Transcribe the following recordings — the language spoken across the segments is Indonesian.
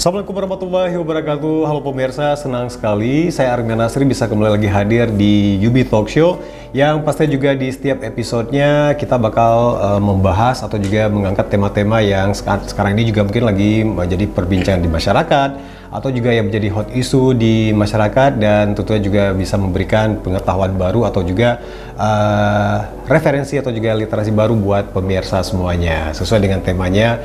Assalamualaikum warahmatullahi wabarakatuh. Halo pemirsa, senang sekali saya Armin Nasri bisa kembali lagi hadir di Yubi Talk Show yang pastinya juga di setiap episodenya kita bakal membahas atau juga mengangkat tema-tema yang sekarang ini juga mungkin lagi menjadi perbincangan di masyarakat atau juga yang menjadi hot issue di masyarakat, dan tentunya juga bisa memberikan pengetahuan baru atau juga referensi atau juga literasi baru buat pemirsa semuanya sesuai dengan temanya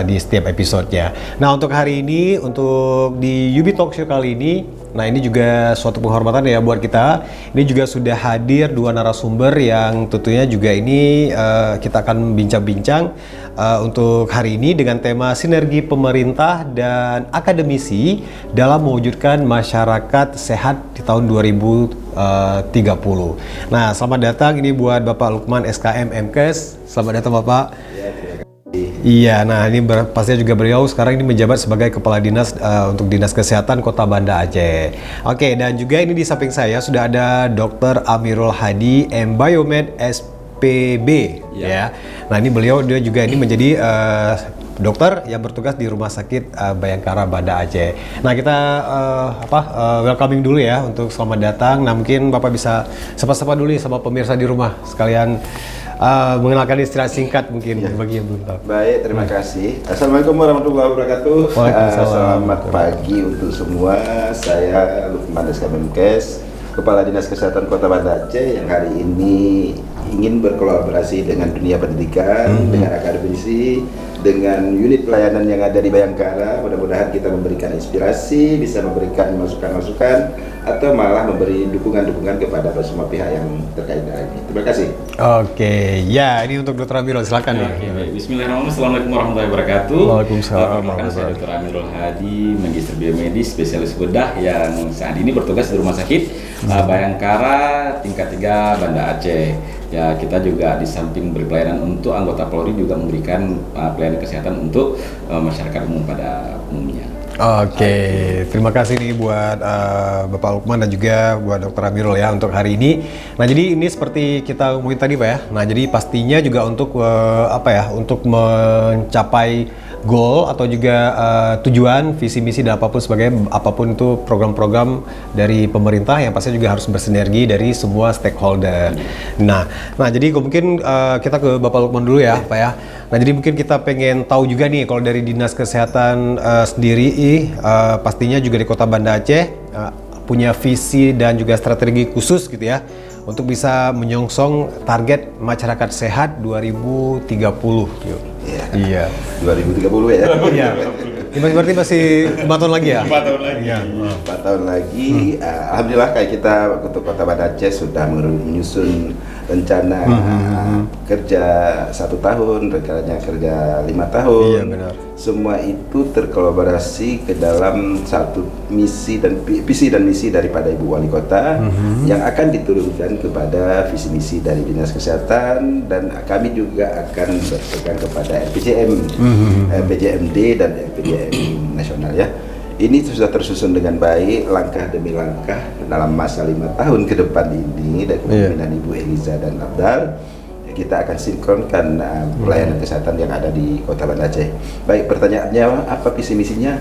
di setiap episodenya. Nah, untuk hari ini, untuk di Yubi Talk Show kali ini, nah ini juga suatu penghormatan ya buat kita. Ini juga sudah hadir dua narasumber yang tentunya juga ini kita akan bincang-bincang untuk hari ini dengan tema sinergi pemerintah dan akademisi dalam mewujudkan masyarakat sehat di tahun 2030. Nah, selamat datang ini buat Bapak Lukman SKM MKes. Selamat datang Bapak. Iya, nah ini pastinya juga beliau sekarang ini menjabat sebagai Kepala Dinas untuk Dinas Kesehatan Kota Banda Aceh. Oke, dan juga ini di samping saya sudah ada Dr. Amirul Hadi, M. Biomed SPB. Ya. Nah ini beliau dia juga ini menjadi dokter yang bertugas di Rumah Sakit Bayangkara Banda Aceh. Nah kita welcoming dulu ya untuk selamat datang. Nah mungkin Bapak bisa sapa-sapa dulu sama pemirsa di rumah sekalian. Mengenalkan istilah singkat mungkin bagi yang belum tahu. Baik, terima kasih. Assalamualaikum warahmatullahi wabarakatuh. Selamat pagi untuk semua. Saya Lukman SKM MKes, Kepala Dinas Kesehatan Kota Banda Aceh yang hari ini ingin berkolaborasi dengan dunia pendidikan, dengan akademisi, dengan unit pelayanan yang ada di Bayangkara. Mudah-mudahan kita memberikan inspirasi, bisa memberikan masukan-masukan, atau malah memberi dukungan-dukungan kepada semua pihak yang terkait dengan ini. Terima kasih. Oke, ya ini untuk Dr. Amirul, silakan nih. Baik. Bismillahirrahmanirrahim. Assalamualaikum warahmatullahi wabarakatuh. Waalaikumsalam. Saya Dr. Amirul Hadi, Magister Biomedis, spesialis bedah yang saat ini bertugas di Rumah Sakit Bayangkara tingkat 3 Banda Aceh. Ya, kita juga di samping beri pelayanan untuk anggota Polri juga memberikan pelayanan kesehatan untuk masyarakat umum pada umumnya. Oke, terima kasih nih buat Bapak Lukman dan juga buat Dr. Amirul ya untuk hari ini. Nah, jadi ini seperti kita ngomongin tadi Pak ya. Nah, jadi pastinya juga untuk untuk mencapai goal atau juga tujuan, visi misi dan apapun itu program-program dari pemerintah yang pasti juga harus bersinergi dari semua stakeholder. Nah jadi mungkin kita ke Bapak Lukman dulu ya Pak ya. Nah jadi mungkin kita pengen tahu juga nih kalau dari Dinas Kesehatan sendiri pastinya juga di Kota Banda Aceh punya visi dan juga strategi khusus gitu ya untuk bisa menyongsong target masyarakat sehat 2030 gitu. Iya. 2030 ya. Iya. Berarti masih 4 tahun lagi ya? 4 tahun lagi. Iya. 4 tahun lagi. Alhamdulillah kayak kita untuk Kota Banda Aceh sudah menyusun rencana kerja 1 tahun, rencananya kerja 5 tahun. Iya benar. Semua itu terkolaborasi ke dalam satu misi dan visi dan misi daripada Ibu Wali Kota yang akan diturunkan kepada visi misi dari Dinas Kesehatan, dan kami juga akan berpegang kepada RPJM, RPJMD dan RPJM nasional ya. Ini sudah tersusun dengan baik langkah demi langkah dalam masa 5 tahun ke depan ini dari kepemimpinan Ibu Eliza dan Abdal. Kita akan sinkronkan pelayanan kesehatan yang ada di Kota Banda Aceh. Baik, pertanyaannya apa visi misinya?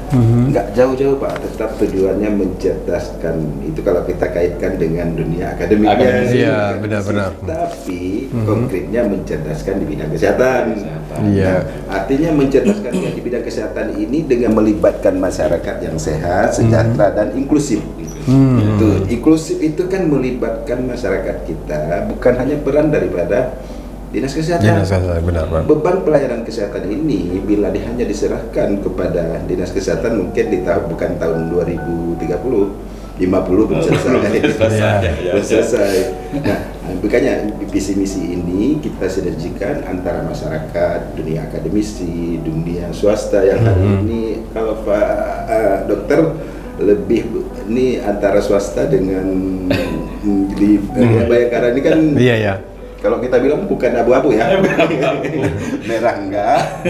Nggak jauh-jauh Pak, tetap tujuannya mencerdaskan. Itu kalau kita kaitkan dengan dunia akademiknya. Iya, benar-benar. Tapi konkretnya mencerdaskan di bidang kesehatan. Iya. Artinya mencerdaskan di bidang kesehatan ini dengan melibatkan masyarakat yang sehat, sejahtera, dan inklusif. Itu inklusif itu kan melibatkan masyarakat kita, bukan hanya peran daripada Dinas Kesehatan. Benar. Beban pelayanan kesehatan ini bila hanya diserahkan kepada Dinas Kesehatan mungkin bukan tahun 2030, 50 belum selesai. Nah, makanya visi misi ini kita sinergikan antara masyarakat, dunia akademisi, dunia swasta yang hari ini kalau Pak Dokter lebih ini antara swasta dengan di Bayangkara ini kan. Iya. Kalau kita bilang bukan abu-abu ya, merah enggak,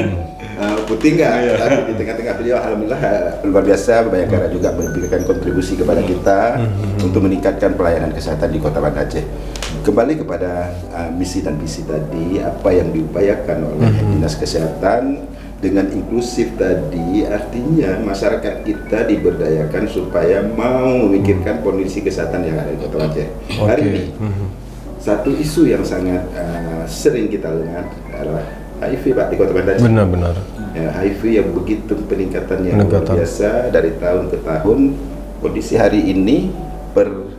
putih enggak, tapi di tengah-tengah beliau alhamdulillah luar biasa. Bayangkara juga memberikan kontribusi kepada kita untuk meningkatkan pelayanan kesehatan di Kota Banda Aceh. Kembali kepada misi dan visi tadi, apa yang diupayakan oleh Dinas Kesehatan dengan inklusif tadi artinya masyarakat kita diberdayakan supaya mau memikirkan kondisi kesehatan yang ada di Kota Aceh. Hari ini satu isu yang sangat sering kita lihat adalah HIV Pak di Kota Banda Aceh. Benar-benar. Ya, HIV yang begitu peningkatannya luar biasa dari tahun ke tahun. Kondisi hari ini per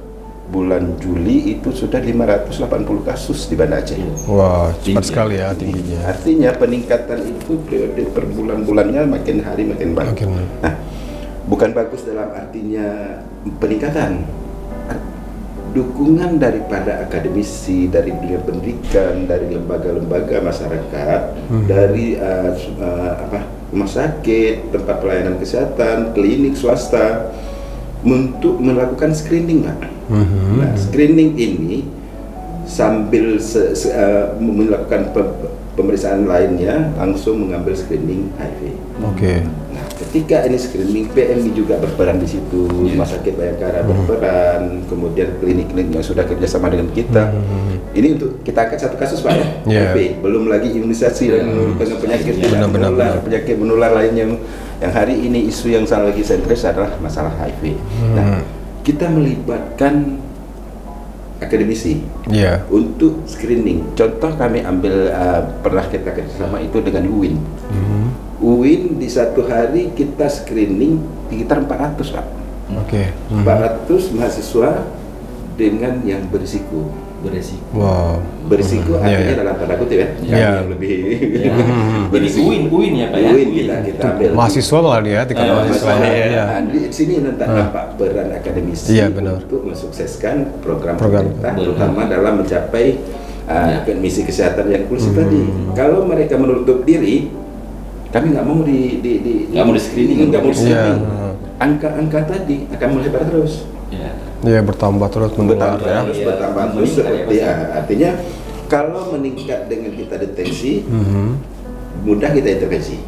bulan Juli itu sudah 580 kasus di Banda Aceh. Wah, cepat sekali ya tingginya. Artinya peningkatan itu periode per bulan-bulannya makin hari makin bagus. Nah, bukan bagus dalam artinya peningkatan. Dukungan daripada akademisi, dari dunia pendidikan, dari lembaga-lembaga masyarakat, dari rumah sakit, tempat pelayanan kesehatan, klinik swasta untuk melakukan screening, Pak. Nah, screening ini sambil melakukan pemeriksaan lainnya langsung mengambil screening HIV. Nah, ketika ini screening, PMI juga berperan di situ, Rumah Sakit Bayangkara berperan, kemudian klinik-klinik yang sudah kerjasama dengan kita. Ini untuk kita angkat satu kasus, Pak, ya, HIV. Belum lagi imunisasi dan dengan penyakit tidak menular, penyakit menular lainnya. Yang hari ini isu yang lagi sentris adalah masalah HIV. Nah, kita melibatkan akademisi untuk screening. Contoh kami ambil pernah kita kerjasama itu dengan UIN. UIN di satu hari kita screening sekitar 400, Pak. 400 mahasiswa dengan yang berisiko. Berisiko artinya dalam tanda kutip ya. Yang lebih berisiko. UIN ya Pak ya. UIN kita ambil. Mahasiswa malah dia, tingkat mahasiswa. Di sini nampak peran akademisi untuk mensukseskan program pemerintah, terutama dalam mencapai misi kesehatan yang inklusif tadi. Kalau mereka menutup diri, kami nggak mau nggak mau di screening, angka-angka tadi akan melebar terus. Iya, bertambah terus menular ya. Bertambah terus seperti artinya kalau meningkat dengan kita deteksi, mudah kita intervensi.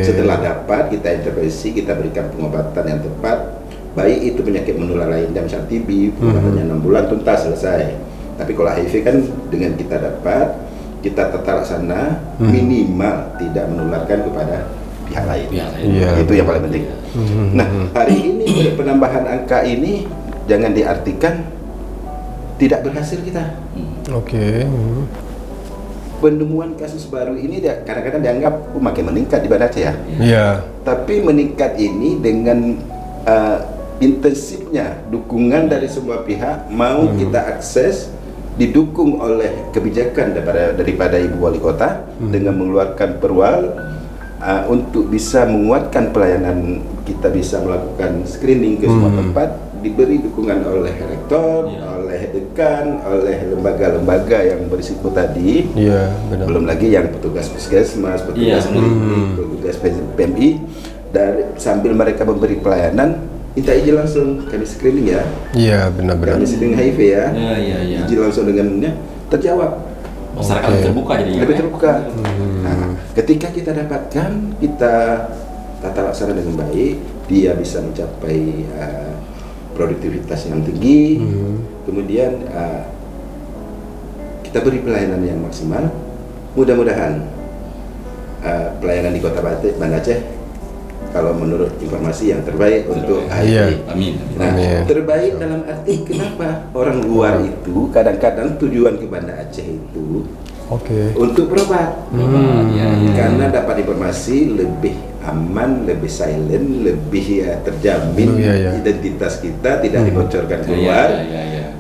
Setelah dapat kita intervensi, kita berikan pengobatan yang tepat, baik itu penyakit menular lainnya misalnya TB, pengobatannya 6 bulan tuntas selesai. Tapi kalau HIV kan dengan kita dapat, kita tata laksana minimal tidak menularkan kepada pihak lain. Itu yang paling penting. Nah, hari ini penambahan angka ini jangan diartikan tidak berhasil kita. Penemuan kasus baru ini kadang-kadang dianggap makin meningkat di Banda Aceh ya. Tapi meningkat ini dengan intensifnya dukungan dari semua pihak, mau kita akses, didukung oleh kebijakan daripada Ibu Wali Kota dengan mengeluarkan perwal untuk bisa menguatkan pelayanan, kita bisa melakukan screening ke semua tempat, diberi dukungan oleh rektor, oleh dekan, oleh lembaga-lembaga yang berisiko tadi. Belum lagi yang petugas puskesmas, petugas klinik, petugas PMI, sambil mereka memberi pelayanan, minta izin langsung kami screening ya. Benar-benar. Kami screening HIV ya. Izin langsung dengannya terjawab. Masyarakat lebih terbuka jadinya. Lebih terbuka. Nah, ketika kita dapatkan, kita tata laksana dengan baik, dia bisa mencapai produktivitas yang tinggi, kemudian kita beri pelayanan yang maksimal. Mudah-mudahan pelayanan di Kota Banda Aceh, kalau menurut informasi yang terbaik untuk HIV. Amin. Nah, terbaik dalam arti kenapa orang luar itu kadang-kadang tujuan ke Banda Aceh itu untuk berobat, karena dapat informasi lebih aman, lebih silent, lebih terjamin identitas kita tidak dibocorkan keluar.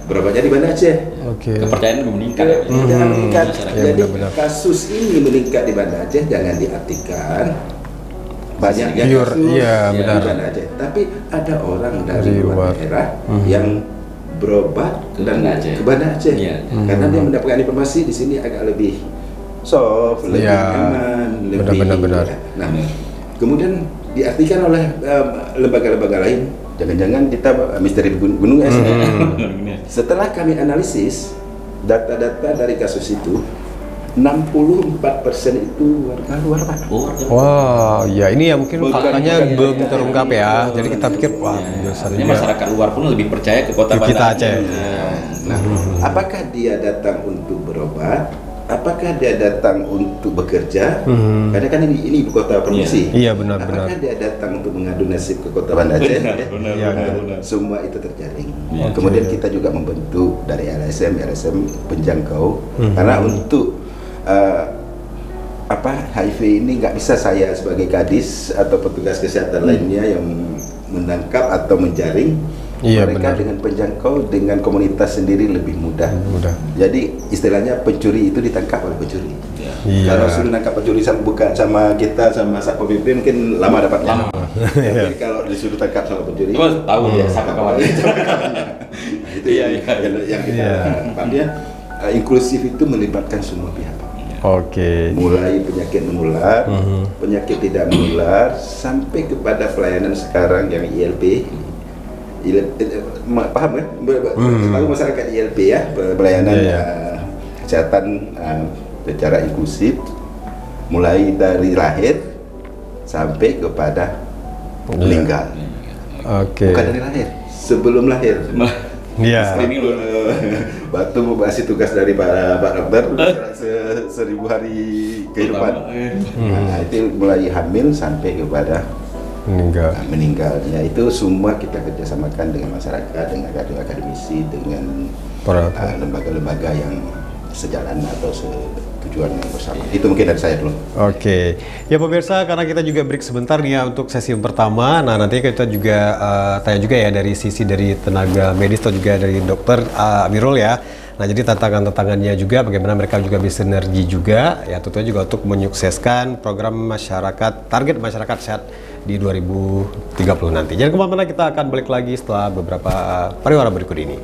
Berobatnya di Banda Aceh. Kepercayaan meningkat. Meningkat. Jadi kasus ini meningkat di Banda Aceh jangan diartikan banyaknya kasus di Banda Aceh. Tapi ada orang dari luar daerah yang berobat ke Banda Aceh, karena dia mendapatkan informasi di sini agak lebih soft, lebih aman, lebih benar. Nah, kemudian diartikan oleh lembaga-lembaga lain, jangan-jangan kita misteri gunung es. Setelah kami analisis data-data dari kasus itu, 64% itu warga luar, Pak. Wah, ya ini ya mungkin faktanya belum terungkap ya. Jadi kita pikir ini masyarakat luar pun lebih percaya ke Kota Banda Aceh. Nah, apakah dia datang untuk berobat apakah dia datang untuk bekerja? Karena kan ini ibu kota provinsi. Iya, benar-benar. Apakah dia datang untuk mengadu nasib ke kota Banda Aceh? Benar. Semua itu terjaring. Iya. Kemudian kita juga membentuk dari LSM penjangkau karena untuk HIV ini nggak bisa saya sebagai kadis atau petugas kesehatan lainnya yang menangkap atau menjaring. Iya, Mereka benar. dengan penjangkau dengan komunitas sendiri lebih mudah. Jadi istilahnya pencuri itu ditangkap oleh pencuri. Iya. Kalau suruh nangkap pencuri sama kita sama Satpol PP mungkin lama dapatnya. Tapi kalau disuruh tangkap sama pencuri, Tahu dia siapa kawannya. itu yang kita harapkan dia inklusif itu melibatkan semua pihak. Oke. Mulai penyakit menular, penyakit tidak menular, sampai kepada pelayanan sekarang yang ILP. Paham kan? Selalu masyarakat ILP ya, pelayanan kesehatan secara inklusif, mulai dari lahir sampai kepada meninggal. Oke. Bukan dari lahir, sebelum lahir. Iya. Screening dulu. Waktu membahas tugas dari Pak Dokter 1000 hari kehidupan. Nah, itu mulai hamil sampai kepada meninggalnya itu semua kita kerjasamakan dengan masyarakat, dengan akademisi, dengan lembaga-lembaga yang sejalan atau setujuan yang bersama. Itu mungkin dari saya dulu. Oke, ya pemirsa, karena kita juga break sebentar nih ya untuk sesi yang pertama. Nah, nanti kita juga tanya juga ya dari sisi dari tenaga medis atau juga dari dokter Amirul ya. Nah, jadi tantangannya juga bagaimana mereka juga bersinergi juga ya, tentunya juga untuk menyukseskan program masyarakat, target masyarakat sehat di 2030 nanti. Jangan kemana-mana, kita akan balik lagi setelah beberapa pariwara berikut ini.